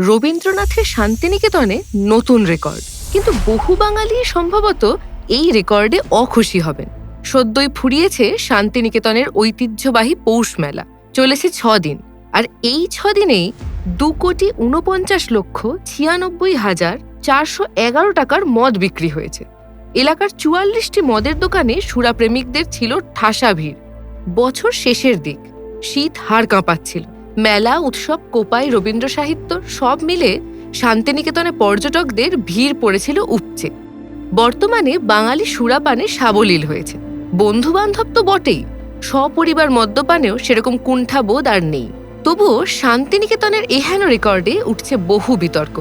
রবীন্দ্রনাথের শান্তিনিকেতনে নতুন রেকর্ড, কিন্তু বহু বাঙালি সম্ভবত এই রেকর্ডে অখুশি হবেন। সদ্যই ফুরিয়েছে শান্তিনিকেতনের ঐতিহ্যবাহী পৌষ মেলা, চলেছে 6 দিন। আর এই 6 দিনেই 2,49,96,411 টাকার মদ বিক্রি হয়েছে। এলাকার 44টি মদের দোকানে সুরাপ্রেমিকদের ছিল ঠাসা ভিড়। বছর শেষের দিক, শীত হাড় কাঁপাচ্ছিল। মেলা, উৎসব, কোপাই, রবীন্দ্র সাহিত্য সব মিলে শান্তিনিকেতনে পর্যটকদের ভিড় পড়েছিল উপচে। বর্তমানে বাঙালি সুরাপানে সাবলীল হয়েছে। বন্ধু বান্ধব তো বটেই, সপরিবার মদ্যপানেও সেরকম কুণ্ঠাবোধ আর নেই। তবুও শান্তিনিকেতনের এহেন রেকর্ডে উঠছে বহু বিতর্ক।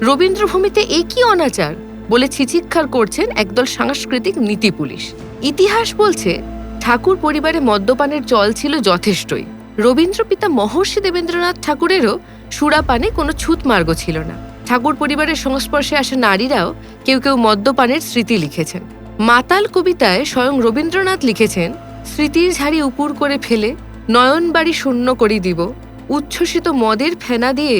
রবীন্দ্রভূমিতে এ কি অনাচার বলে ছিছিৎকার করছেন একদল সাংস্কৃতিক নীতি পুলিশ। ইতিহাস বলছে ঠাকুর পরিবারে মদ্যপানের চল ছিল যথেষ্টই। রবীন্দ্রপিতা মহর্ষি দেবেন্দ্রনাথ ঠাকুরেরও সুরাপানে কোনো ছুতমার্গ ছিল না। ঠাকুর পরিবারের সংস্পর্শে আসা নারীরাও কেউ কেউ মদ্যপানের স্মৃতি লিখেছেন। মাতাল কবিতায় স্বয়ং রবীন্দ্রনাথ লিখেছেন, স্মৃতির ঝাড়ি উপুর করে ফেলে নয়ন বাড়ি শূন্য করি দিব, উচ্ছ্বসিত মদের ফেনা দিয়ে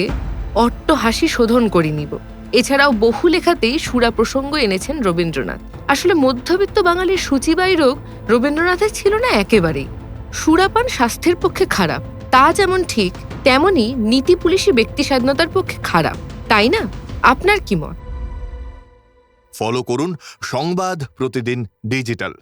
অট্ট হাসি শোধন করি নিব। এছাড়াও বহু লেখাতেই সুরা প্রসঙ্গ এনেছেন রবীন্দ্রনাথ। আসলে মধ্যবিত্ত বাঙালির সূচিবাই রোগ রবীন্দ্রনাথের ছিল না একেবারেই। সুরাপান স্বাস্থ্যের পক্ষে খারাপ, তা যেমন ঠিক তেমনি নীতি পুলিশি ব্যক্তি স্বাধীনতার পক্ষে খারাপ, তাই না? আপনার কি মত? ফলো করুন সংবাদ প্রতিদিন ডিজিটাল।